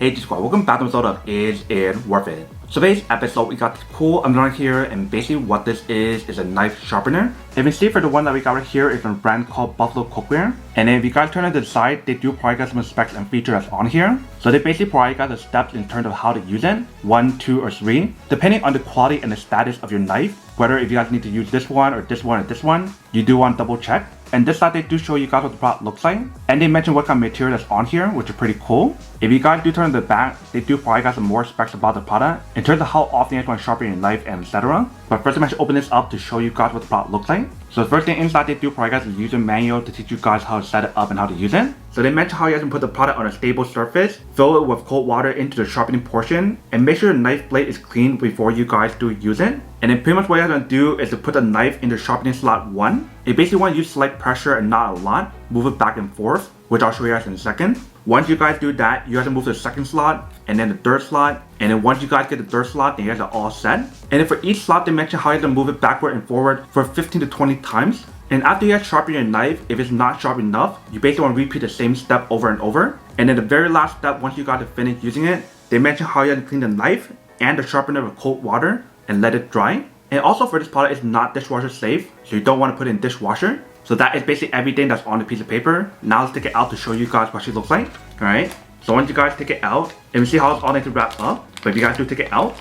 Hey G-Squad, welcome back to the episode of Is It Worth It? So today's episode we got this cool underline here, and basically what this is a knife sharpener. If you can see, for the one that we got right here is from a brand called Buffalo Cookware. And then if you guys turn it to the side, they do provide guys some specs and features that's on here. So they basically provide guys the steps in terms of how to use it, 1, 2, or 3, depending on the quality and the status of your knife. Whether if you guys need to use this one or this one or this one, you do want to double check. And this side they do show you guys what the product looks like, and they mention what kind of material that's on here, which is pretty cool. If you guys do turn to the back, they do provide guys some more specs about the product in terms of how often you guys want to sharpen your knife and etc. But first I'm going to open this up to show you guys what the product looks like. So the first thing inside, they do provide guys a user manual to teach you guys how to set it up and how to use it. So they mention how you guys can put the product on a stable surface, fill it with cold water into the sharpening portion, and make sure the knife blade is clean before you guys do use it. And then pretty much what you're going to do is to put the knife in the sharpening slot 1. You basically want to use slight pressure and not a lot. Move it back and forth, which I'll show you guys in a second. Once you guys do that, you guys can move to the second slot, and then the third slot. And then once you guys get the third slot, then you guys are all set. And then for each slot, they mention how you can move it backward and forward for 15 to 20 times. And after you guys sharpen your knife, if it's not sharp enough, you basically want to repeat the same step over and over. And then the very last step, once you got to finish using it, they mention how you have to clean the knife and the sharpener with cold water and let it dry. And also for this product, it's not dishwasher safe, so you don't want to put it in dishwasher. So that is basically everything that's on the piece of paper. Now let's take it out to show you guys what she looks like. Alright, so once you guys take it out, and you see how it's all needs to wrap up. But if you guys do take it out,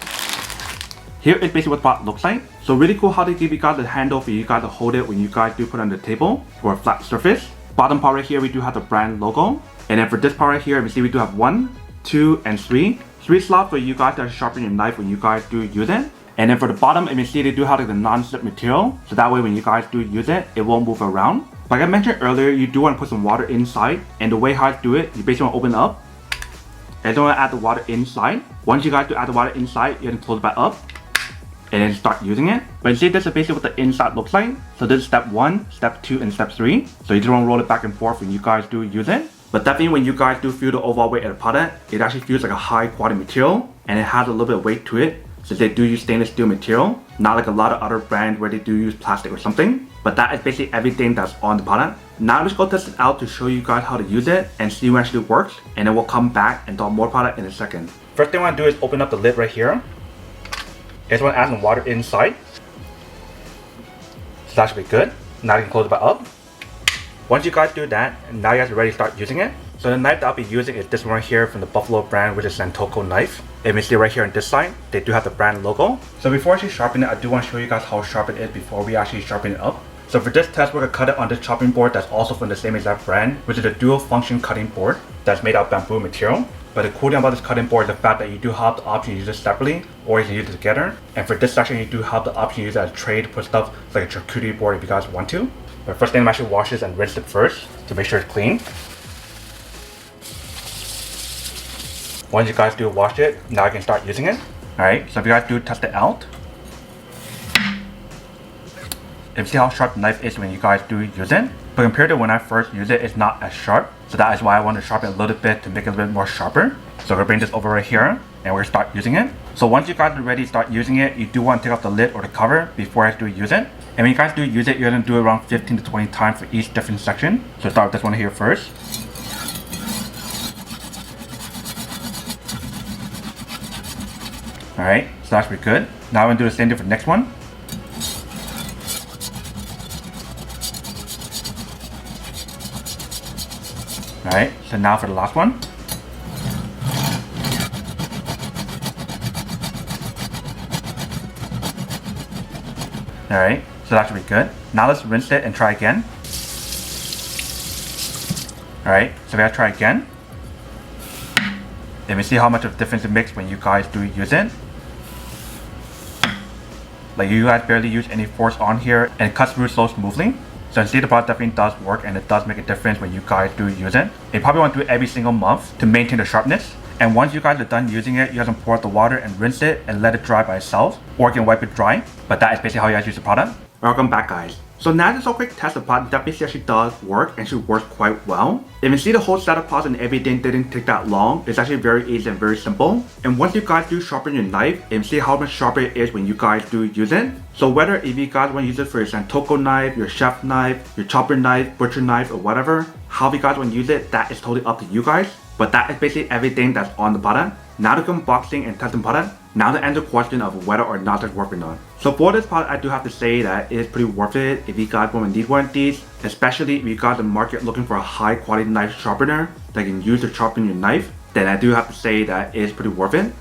here is basically what the product looks like. So really cool how they give you guys the handle for you guys to hold it when you guys do put it on the table or a flat surface. Bottom part right here, we do have the brand logo. And then for this part right here, you see we do have 1, 2, and 3. 3 slots for you guys to sharpen your knife when you guys do use it. And then for the bottom, you see they do have like the non-slip material. So that way when you guys do use it, it won't move around. Like I mentioned earlier, you do want to put some water inside. And the way how to do it, you basically want to open it up. And then want to add the water inside. Once you guys do add the water inside, you can close it back up. And then start using it. But you see, this is basically what the inside looks like. So this is step 1, step 2, and step 3. So you just want to roll it back and forth when you guys do use it. But definitely when you guys do feel the overall weight of the product, it actually feels like a high quality material. And it has a little bit of weight to it. So they do use stainless steel material, not like a lot of other brands where they do use plastic or something. But that is basically everything that's on the product. Now let's go test it out to show you guys how to use it and see what actually works. And then we'll come back and talk more product in a second. First thing I want to do is open up the lid right here. I just want to add some water inside. So that should be good. Now you can close it back up. Once you guys do that, now you guys are ready to start using it. So the knife that I'll be using is this one right here from the Buffalo brand, which is santoku knife. If you see right here on this side, they do have the brand logo. So before I actually sharpen it, I do want to show you guys how sharp it is before we actually sharpen it up. So for this test, we're going to cut it on this chopping board that's also from the same exact brand, which is a dual function cutting board that's made out of bamboo material. But the cool thing about this cutting board is the fact that you do have the option to use it separately or you can use it together. And for this section, you do have the option to use it as a tray to put stuff like a charcuterie board if you guys want to. But first thing, I'm actually wash this and rinse it first to make sure it's clean. Once you guys do wash it, now you can start using it. Alright, so if you guys do test it out, you see how sharp the knife is when you guys do use it. But compared to when I first used it, it's not as sharp. So that is why I want to sharpen it a little bit to make it a little bit more sharper. So we're going to bring this over right here and we're going to start using it. So once you guys are ready to start using it, you do want to take off the lid or the cover before you do use it. And when you guys do use it, you're going to do it around 15 to 20 times for each different section. So start with this one here first. Alright, so that's pretty good. Now I'm going to do the same thing for the next one. Alright, so now for the last one. Alright, so that should be good. Now let's rinse it and try again. Alright, so we gotta try again. And we see how much of a difference it makes when you guys do use it. Like you guys barely use any force on here and it cuts through so smoothly. So you see the product definitely does work and it does make a difference when you guys do use it. You probably want to do it every single month to maintain the sharpness. And once you guys are done using it, you guys can pour out the water and rinse it and let it dry by itself. Or you can wipe it dry. But that is basically how you guys use the product. Welcome back guys. So now just a quick test, the product definitely actually does work and should work quite well. If you see the whole setup process and everything didn't take that long, it's actually very easy and very simple. And once you guys do sharpen your knife, and see how much sharper it is when you guys do use it. So whether if you guys want to use it for your santoku knife, your chef knife, your chopper knife, butcher knife, or whatever, How you guys want to use it, that is totally up to you guys. But that is basically everything that's on the product. Now to come unboxing and testing product. Now to answer the question of whether or not it's worth it or not. So for this product, I do have to say that it is pretty worth it if you guys want to need one of these. Especially if you guys in the market looking for a high quality knife sharpener that you can use to sharpen your knife. Then I do have to say that it is pretty worth it.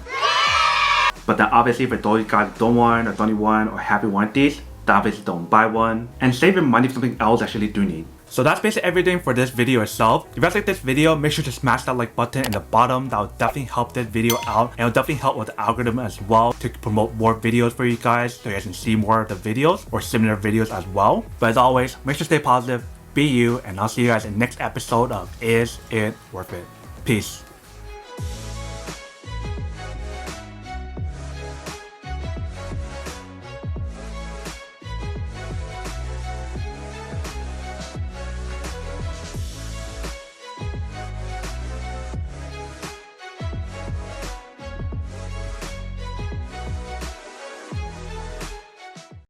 But then obviously for those you guys don't want or don't need one or happy one of these, then obviously don't buy one. And save your money for something else that you actually do need. So that's basically everything for this video itself. If you guys like this video, make sure to smash that like button in the bottom. That will definitely help this video out. And it will definitely help with the algorithm as well to promote more videos for you guys so you guys can see more of the videos or similar videos as well. But as always, make sure to stay positive, be you, and I'll see you guys in the next episode of Is It Worth It? Peace.